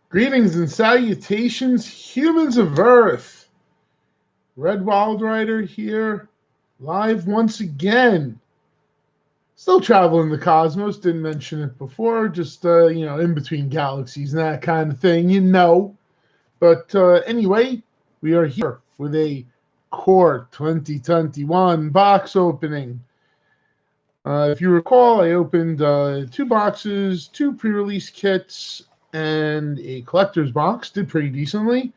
Greetings and salutations, humans of Earth. Red Wild Rider here, live once again. Still traveling the cosmos, didn't mention it before, just, in between galaxies and that kind of thing, But anyway, we are here with a Core 2021 box opening. If you recall, I opened two boxes, two pre-release kits, and a collector's box. Did pretty decently.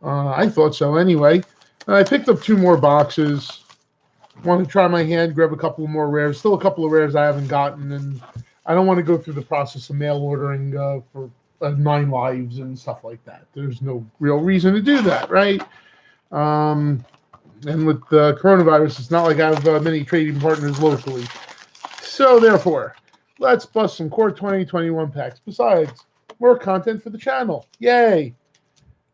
I thought so anyway. I picked up two more boxes. Want to try my hand, grab a couple more rares. Still a couple of rares I haven't gotten, and I don't want to go through the process of mail ordering for 9 lives and stuff like that. There's no real reason to do that, right? And with coronavirus, it's not like I have many trading partners locally. So therefore, let's bust some Core 2021 packs. Besides, more content for the channel. Yay!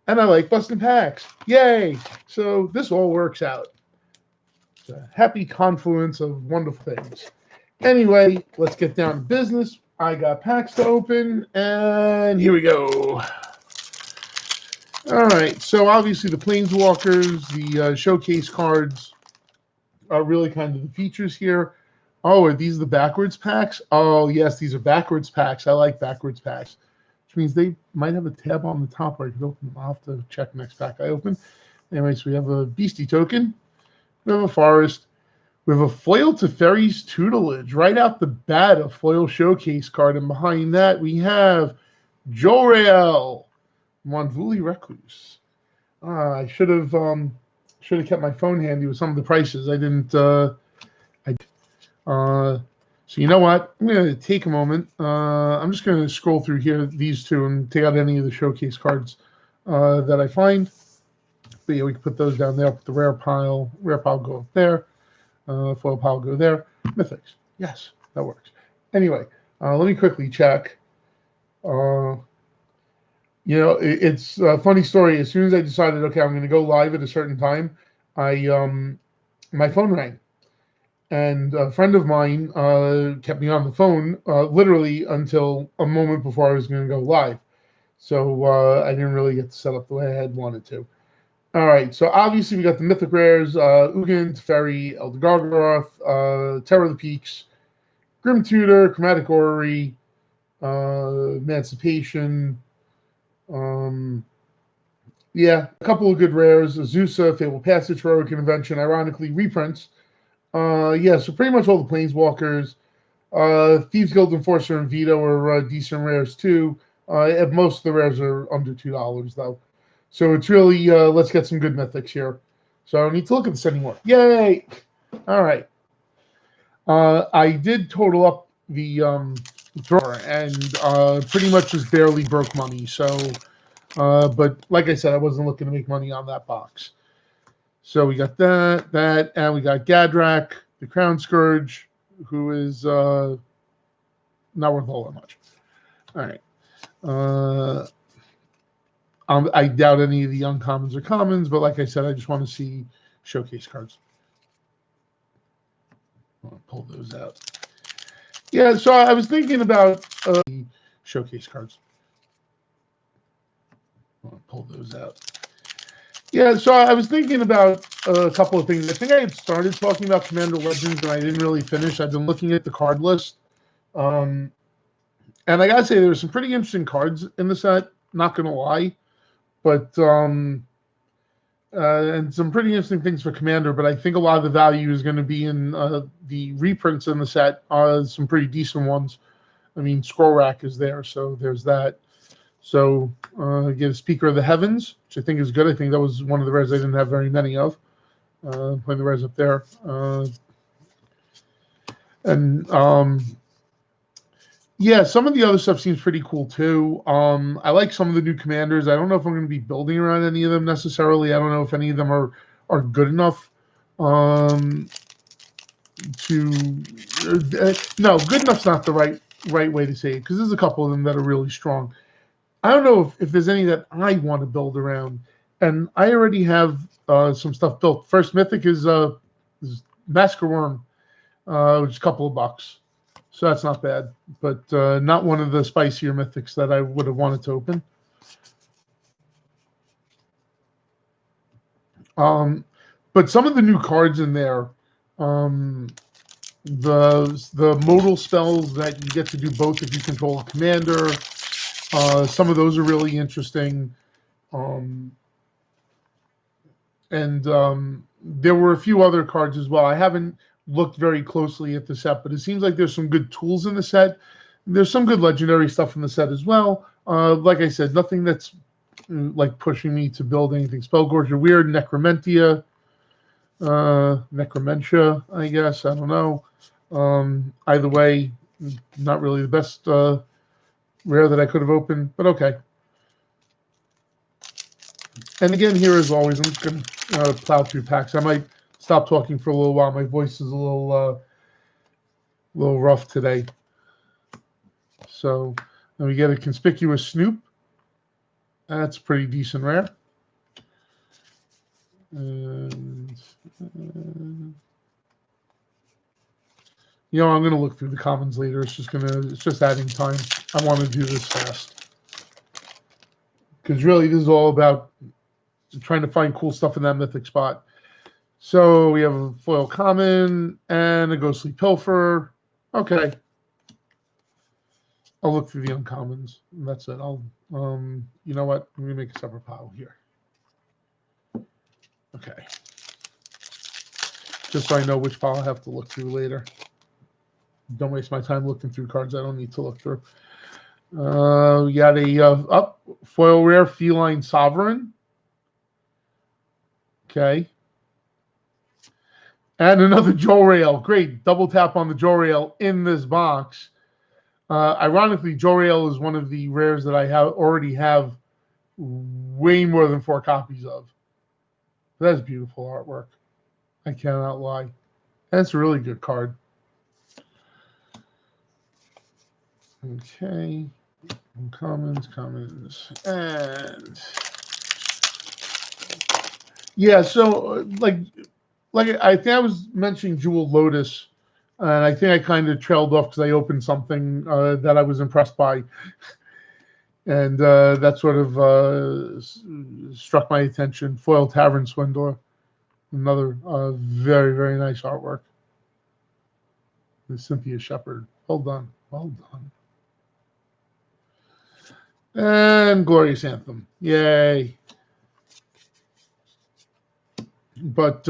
And I like busting packs. Yay! So this all works out. It's a happy confluence of wonderful things. Anyway, let's get down to business. I got packs to open, and here we go. All right, so obviously the Planeswalkers, the showcase cards are really kind of the features here. Oh, are these the backwards packs? Oh, yes, these are backwards packs. I like backwards packs, which means they might have a tab on the top where I could open them. I'll have to check next pack I open. Anyway, so we have a Beastie token. We have a Forest. We have a Foil Teferi's Tutelage. Right out the bat, a foil showcase card. And behind that, we have Jor-El, Monvuli Recluse. I should have kept my phone handy with some of the prices. I didn't. So you know what? I'm going to take a moment. I'm just going to scroll through here, these two, and take out any of the showcase cards that I find. But yeah, we can put those down there. Put the rare pile go up there. Foil pile go there. Mythics. Yes, that works. Anyway, let me quickly check. It's a funny story. As soon as I decided, okay, I'm going to go live at a certain time, my phone rang. And a friend of mine kept me on the phone literally until a moment before I was going to go live. So I didn't really get to set up the way I had wanted to. All right, so obviously we got the Mythic Rares, Ugin, Teferi, Elder Gargaroth, Terror of the Peaks, Grim Tutor, Chromatic Orrery, Emancipation. A couple of good rares, Azusa, Fable Passage, Heroic Convention, ironically, reprints. So pretty much all the Planeswalkers. Thieves Guild Enforcer and Veto are decent rares too. Most of the rares are under $2 though. So it's really, let's get some good mythics here. So I don't need to look at this anymore. Yay! All right. I did total up the drawer and pretty much just barely broke money. So, but like I said, I wasn't looking to make money on that box. So we got that, and we got Gadrak, the Crown Scourge, who is not worth all that much. All right. I doubt any of the uncommons or commons, but like I said, I just want to see showcase cards. I'll pull those out. Yeah, so I was thinking about showcase cards. I'll pull those out. Yeah, so I was thinking about a couple of things. I think I had started talking about Commander Legends, and I didn't really finish. I've been looking at the card list. And I got to say, there's some pretty interesting cards in the set, not going to lie. But, and some pretty interesting things for Commander, but I think a lot of the value is going to be in the reprints in the set, some pretty decent ones. I mean, Scroll Rack is there, so there's that. So get Speaker of the Heavens, which I think is good. I think that was one of the rares I didn't have very many of. Putting the rares up there. Some of the other stuff seems pretty cool too. I like some of the new commanders. I don't know if I'm going to be building around any of them necessarily. I don't know if any of them are good enough no, good enough's not the right way to say it, because there's a couple of them that are really strong. I don't know if there's any that I want to build around, and I already have some stuff built. First mythic is Massacre Worm, which is a couple of bucks, so that's not bad, but not one of the spicier mythics that I would have wanted to open. But some of the new cards in there, the modal spells that you get to do both if you control a commander, some of those are really interesting. And there were a few other cards as well. I haven't looked very closely at the set, but it seems like there's some good tools in the set. There's some good legendary stuff in the set as well. Like I said, nothing that's like pushing me to build anything. Spellgorger Weird, Necromentia, Necromentia, I guess. I don't know. Either way, not really the best rare that I could have opened, but okay. And again, here as always, I'm just going to plow through packs. I might stop talking for a little while. My voice is a little rough today. So then we get a Conspicuous Snoop. That's pretty decent rare. And I'm going to look through the commons later. It's just adding time. I want to do this fast because really this is all about trying to find cool stuff in that mythic spot. So we have a foil common and a ghostly pilfer. Okay. I'll look through the uncommons. And that's it. I'll you know what? I'm gonna make a separate pile here. Okay. Just so I know which pile I have to look through later. Don't waste my time looking through cards I don't need to look through. We got a foil rare Feline Sovereign. Okay. And another Jolrael. Great. Double tap on the Jolrael in this box. Ironically, Jolrael is one of the rares that I already have way more than 4 copies of. That's beautiful artwork. I cannot lie. That's a really good card. Okay. Commons. And yeah, so like I think I was mentioning Jewel Lotus, and I think I kind of trailed off because I opened something that I was impressed by, and that sort of struck my attention. Foil Tavern Swindler, another very, very nice artwork. And Cynthia Shepard, well done. And Glorious Anthem, yay! But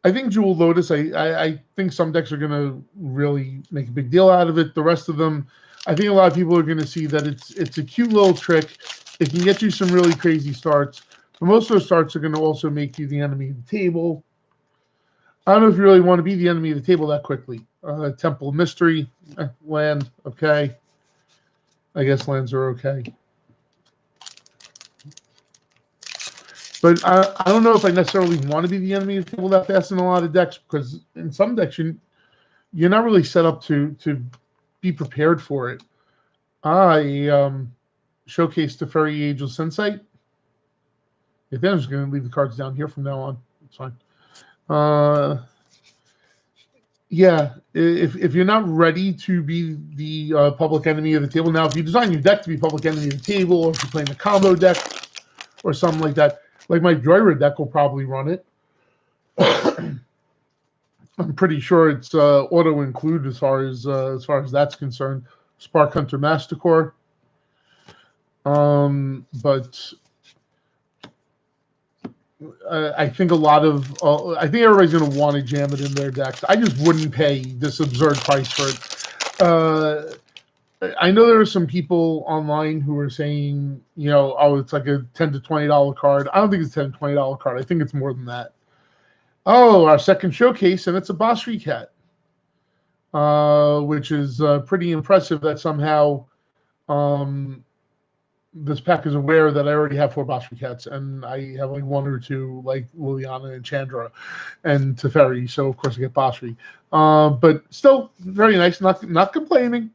I think Jewel Lotus, I think some decks are going to really make a big deal out of it. The rest of them, I think a lot of people are going to see that it's a cute little trick. It can get you some really crazy starts. But most of those starts are going to also make you the enemy of the table. I don't know if you really want to be the enemy of the table that quickly. Temple of Mystery, land, okay. I guess lands are okay. But I don't know if I necessarily want to be the enemy of the table that fast in a lot of decks, because in some decks you're not really set up to be prepared for it. I showcased the Fairy Angel's Insight. I think I'm just going to leave the cards down here from now on. It's fine. Yeah, if you're not ready to be the public enemy of the table, now if you design your deck to be public enemy of the table, or if you're playing a combo deck or something like that, like my Joyride deck will probably run it. I'm pretty sure it's auto include as far as that's concerned. Spark Hunter Masticore. But I think a lot of I think everybody's going to want to jam it in their decks. I just wouldn't pay this absurd price for it. I know there are some people online who are saying, oh, it's like a $10 to $20 card. I don't think it's a $10 to $20 card. I think it's more than that. Oh, our second showcase, and it's a Basri Cat, which is pretty impressive that somehow this pack is aware that I already have 4 Basri Cats, and I have like 1 or 2, like Liliana and Chandra and Teferi, so of course I get Basri. But still very nice, not complaining.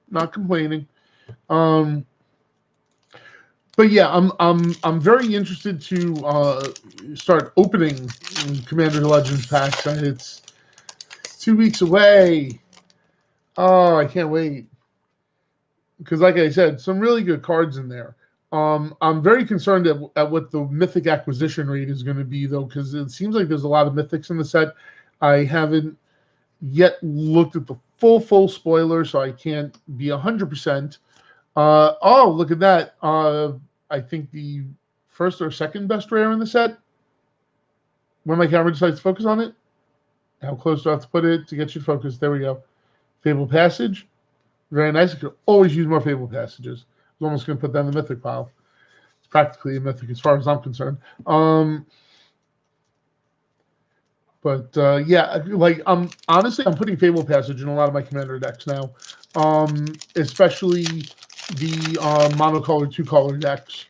But yeah, I'm very interested to start opening Commander Legends packs. It's 2 weeks away. Oh, I can't wait. Because like I said, some really good cards in there. I'm very concerned at what the mythic acquisition rate is going to be, though, because it seems like there's a lot of mythics in the set. I haven't yet looked at the full spoiler, so I can't be 100%. Oh, look at that. I think the first or second best rare in the set. When my camera decides to focus on it, how close do I have to put it to get you focused? There we go. Fable Passage. Very nice. I could always use more Fable Passages. I was almost going to put that in the mythic pile. It's practically a mythic as far as I'm concerned. Yeah, like honestly, I'm putting Fable Passage in a lot of my commander decks now, especially the monocolor, two-color decks.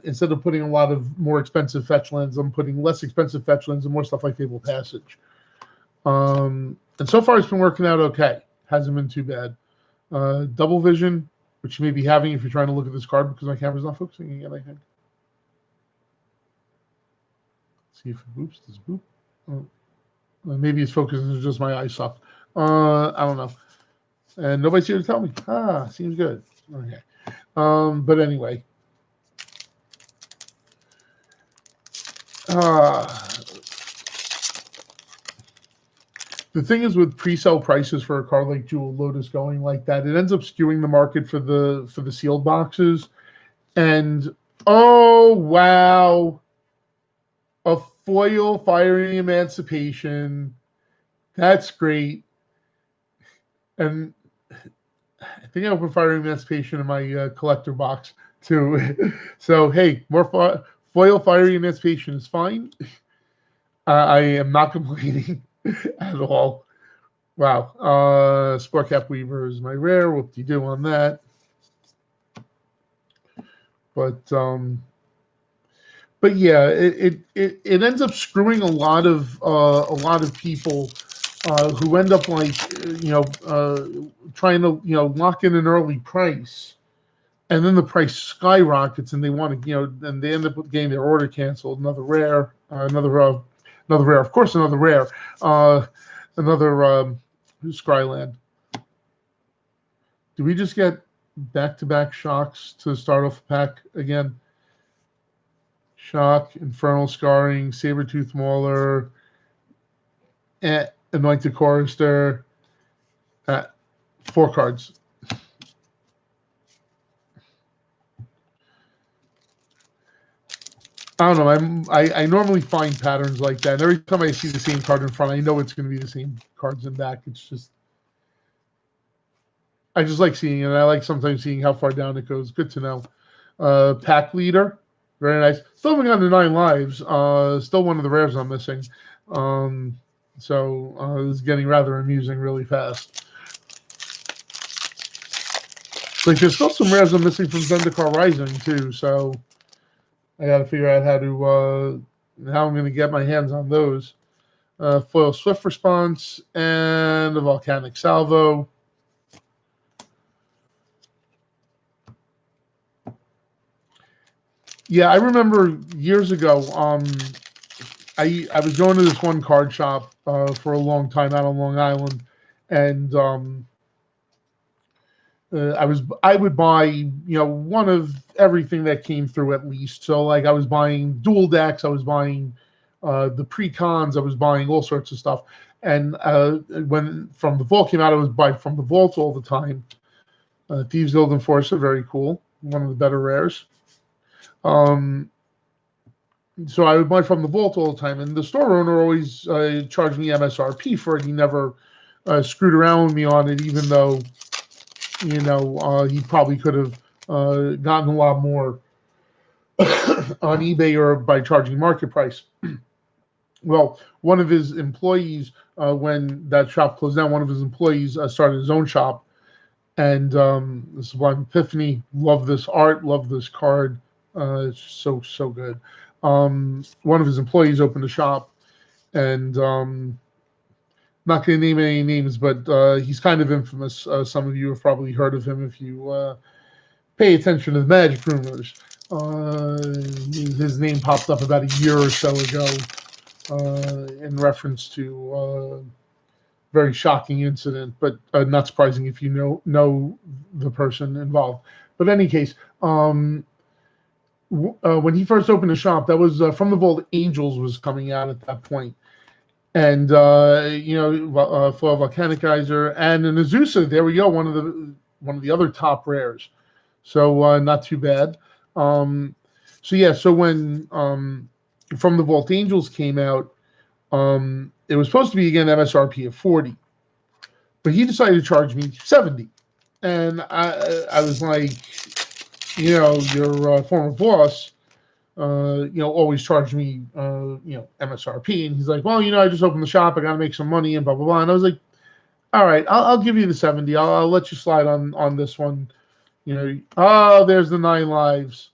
Instead of putting a lot of more expensive fetch lands, I'm putting less expensive fetch lands and more stuff like Fable Passage. And so far, it's been working out okay. Hasn't been too bad. Double Vision, which you may be having if you're trying to look at this card because my camera's not focusing again, I think. Let's see if it boops. Does it boop? Oh. Maybe it's focusing just my eyes suck. I don't know. And nobody's here to tell me. Seems good. Okay. But anyway. The thing is with pre-sale prices for a card like Jewel Lotus going like that, it ends up skewing the market for the sealed boxes. And oh wow, a foil Fiery Emancipation. That's great. And I think I opened Fiery Emancipation in my collector box too. So hey, more foil Fiery Emancipation is fine. I am not complaining at all. Wow. Sporecap Weaver is my rare. Whoop-de-doo on that. But yeah, it ends up screwing a lot of people who end up like trying to lock in an early price, and then the price skyrockets, and they want to and they end up getting their order canceled. Another rare, another rare, of course, another rare, another Scryland. Do we just get back-to-back shocks to start off the pack again? Shock, Infernal Scarring, Sabertooth Mauler, Anointed Chorister. 4 cards. I don't know. I normally find patterns like that. And every time I see the same card in front, I know it's going to be the same cards in back. It's just, I just like seeing it. I like sometimes seeing how far down it goes. Good to know. Pack Leader, very nice. Still haven't gotten to 9 lives. Still one of the rares I'm missing. So this is getting rather amusing really fast. Like there's still some rares I'm missing from Zendikar Rising too. So I got to figure out how I'm going to get my hands on those. Foil Swift Response and a Volcanic Salvo. Yeah, I remember years ago. I was going to this one card shop for a long time out on Long Island, and I would buy one of everything that came through at least. So like I was buying dual decks, I was buying the pre-cons, I was buying all sorts of stuff. And when From the Vault came out, I was buying From the Vault all the time. Thieves Guild Enforcer, very cool, one of the better rares. So I would buy From the Vault all the time, and the store owner always charged me MSRP for it. He never screwed around with me on it, even though he probably could have gotten a lot more on eBay or by charging market price. Well, one of his employees, when that shop closed down, one of his employees started his own shop. And Sublime Epiphany, love this art, love this card. It's so good. One of his employees opened a shop, and not going to name any names, but he's kind of infamous. Some of you have probably heard of him if you pay attention to the Magic rumors. His name popped up about a year or so ago in reference to very shocking incident, but not surprising if you know the person involved. But in any case, when he first opened the shop, that was From the Vault Angels was coming out at that point. And for Volcanizer and an Azusa, there we go, one of the other top rares. So not too bad. So when From the Vault Angels came out, it was supposed to be again MSRP of 40, but he decided to charge me 70, and I was like, your former boss, always charged me, MSRP, and he's like, well, I just opened the shop, I got to make some money, and blah blah blah, and I was like, all right, I'll give you the 70, I'll let you slide on this one, there's the 9 lives,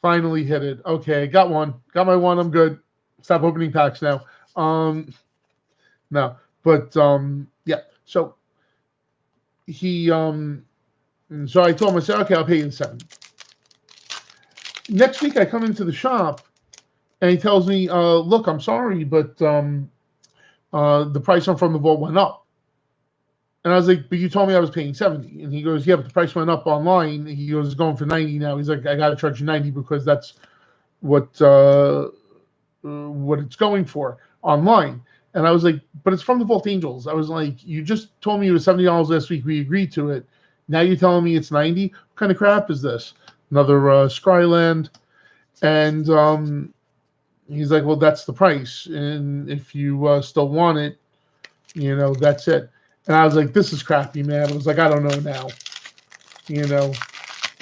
finally hit it, okay, got my one, I'm good, stop opening packs now. No, but yeah, so he so I told him, I said, okay, I'll pay you the 70. Next week I come into the shop and he tells me, look, I'm sorry, but the price on From the Vault went up. And I was like, but you told me I was paying 70. And he goes, yeah, but the price went up online. He goes, it's going for 90 now. He's like, I got to charge you 90 because that's what it's going for online. And I was like, but it's From the Vault Angels. I was like, you just told me it was $70 last week. We agreed to it. Now you're telling me it's 90? What kind of crap is this? Another Scryland. And he's like, well, that's the price. And if you still want it, that's it. And I was like, this is crappy, man. I was like, I don't know now. And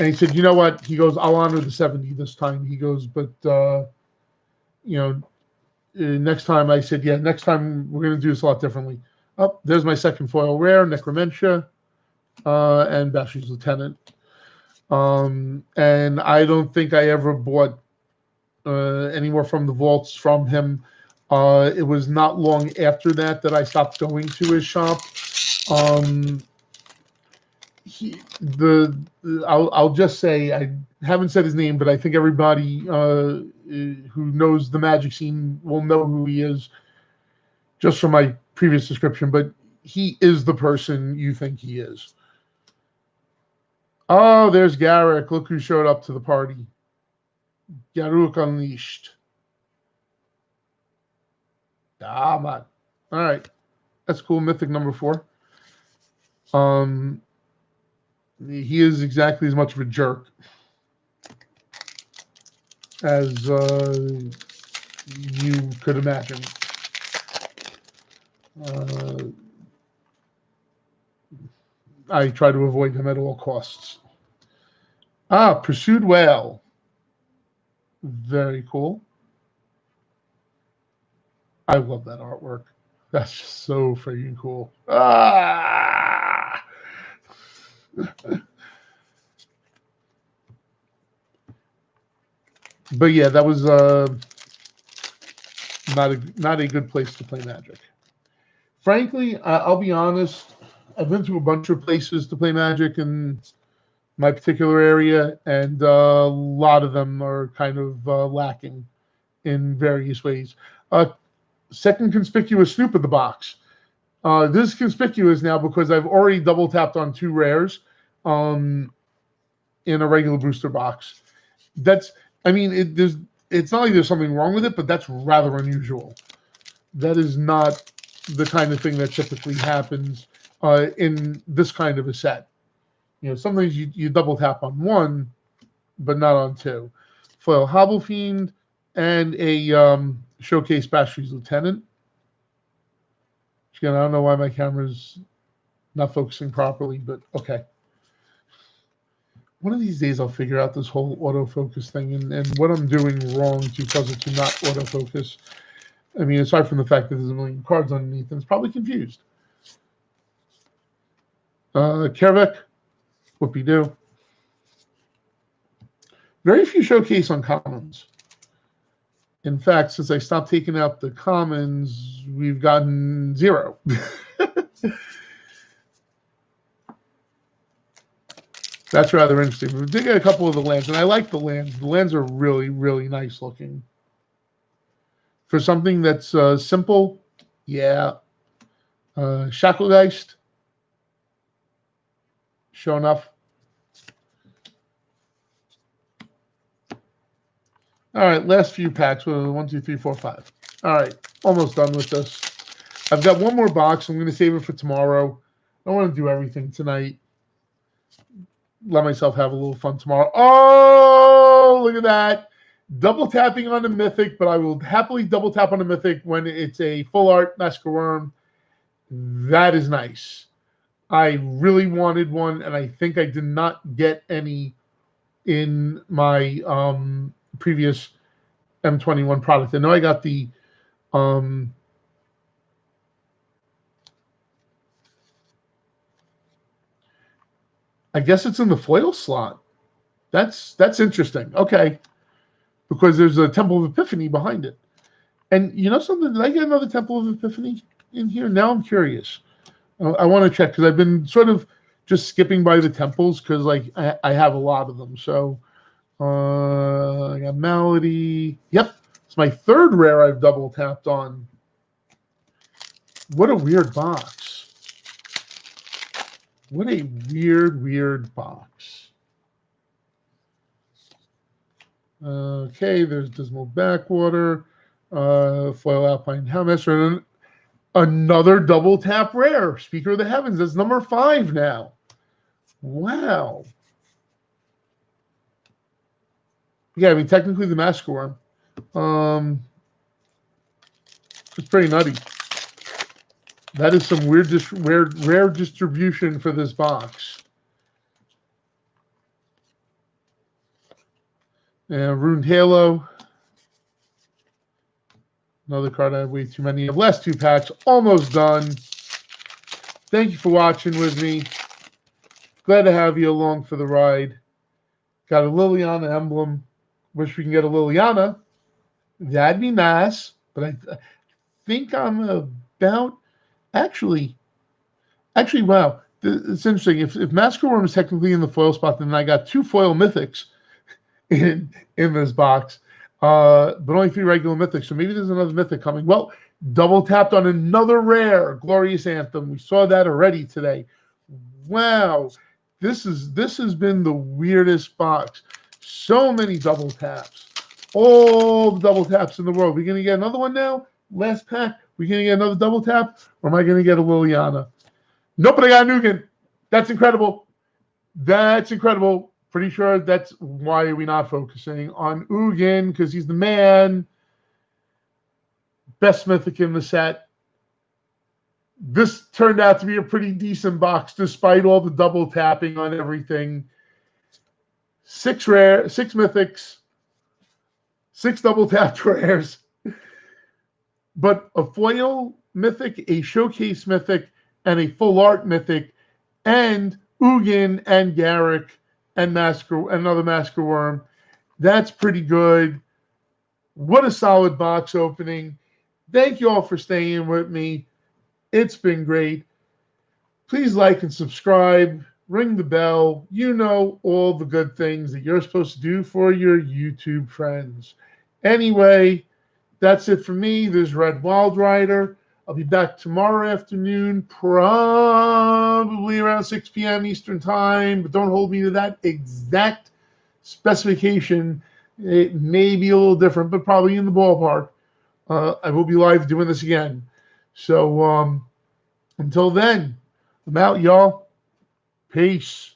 he said, you know what? He goes, I'll honor the 70 this time. He goes, but, next time, I said, yeah, next time we're going to do this a lot differently. Oh, there's my second foil rare, Necromentia, and Bashley's Lieutenant. And I don't think I ever bought any more From the Vaults from him. It was not long after that I stopped going to his shop. I'll just say, I haven't said his name, but I think everybody who knows the Magic scene will know who he is just from my previous description, but he is the person you think he is. Oh, there's Garruk. Look who showed up to the party. Garruk Unleashed. Ah, man. All right. That's cool. Mythic number 4. He is exactly as much of a jerk as you could imagine. I try to avoid him at all costs. Pursued Whale. Very cool. I love that artwork. That's just so freaking cool. But yeah, that was not a good place to play Magic. Frankly, I'll be honest. I've been to a bunch of places to play Magic in my particular area, and a lot of them are kind of lacking in various ways. Second conspicuous Snoop of the box. This is conspicuous now because I've already double tapped on 2 rares in a regular booster box. It's not like there's something wrong with it, but that's rather unusual. That is not the kind of thing that typically happens in this kind of a set. Sometimes you double tap on 1, but not on 2. Foil Hobble Fiend and a Showcase Bashley's Lieutenant. Again, I don't know why my camera's not focusing properly, but okay. One of these days I'll figure out this whole autofocus thing and what I'm doing wrong to cause it to not autofocus. I mean, aside from the fact that there's a million cards underneath, and it's probably confused. Kervik, whoopie-doo. Very few showcase uncommons. In fact, since I stopped taking out the commons, we've gotten 0. That's rather interesting. We did get a couple of the lands, and I like the lands. The lands are really, really nice looking. For something that's simple, yeah. Shacklegeist. Sure enough. All right, last few packs. 1, 2, 3, 4, 5. All right, almost done with this. I've got one more box. I'm going to save it for tomorrow. I don't want to do everything tonight. Let myself have a little fun tomorrow. Oh, look at that. Double tapping on the Mythic, but I will happily double tap on the Mythic when it's a full art Massacre Worm. That is nice. I really wanted one, and I think I did not get any in my previous M21 product. I know I got the I guess it's in the foil slot. That's interesting. Okay. Because there's a Temple of Epiphany behind it. And you know something? Did I get another Temple of Epiphany in here? Now I'm curious. I want to check because I've been sort of just skipping by the temples because like I have a lot of them. So I got Malady. Yep. It's my third rare I've double tapped on. What a weird box. What a weird box. Okay, there's Dismal Backwater, Foil Alpine Helmester, another double tap rare. Speaker of the Heavens. That's number 5 now. Wow. Yeah, I mean, technically the Massacre Worm. It's pretty nutty. That is some rare distribution for this box. And Ruined Halo. Another card I have way too many of. Last 2 packs, almost done. Thank you for watching with me. Glad to have you along for the ride. Got a Liliana emblem. Wish we can get a Liliana. That'd be nice. But I think I'm about... Actually, wow. It's interesting. If Massacre Worm is technically in the foil spot, then I got 2 foil mythics in this box. But only 3 regular mythics. So maybe there's another mythic coming. Well, double tapped on another rare Glorious Anthem. We saw that already today. Wow. This has been the weirdest box. So many double taps. All the double taps in the world. We're going to get another one now? Last pack. We're going to get another double tap? Or am I going to get a Liliana? Nope, but I got a Nugan. That's incredible. That's incredible. Pretty sure that's why we're not focusing on Ugin, because he's the man. Best mythic in the set. This turned out to be a pretty decent box, despite all the double tapping on everything. 6 mythics, 6 double tapped rares, but a foil mythic, a showcase mythic, and a full art mythic, and Ugin and Garruk and another Massacre Worm. That's pretty good. What a solid box opening. Thank you all for staying with me. It's been great. Please like and subscribe. Ring the bell. You know all the good things that you're supposed to do for your YouTube friends. Anyway, that's it for me. There's Red Wild Rider. I'll be back tomorrow afternoon, probably around 6 p.m. Eastern Time, but don't hold me to that exact specification. It may be a little different, but probably in the ballpark. I will be live doing this again. So until then, I'm out, y'all. Peace.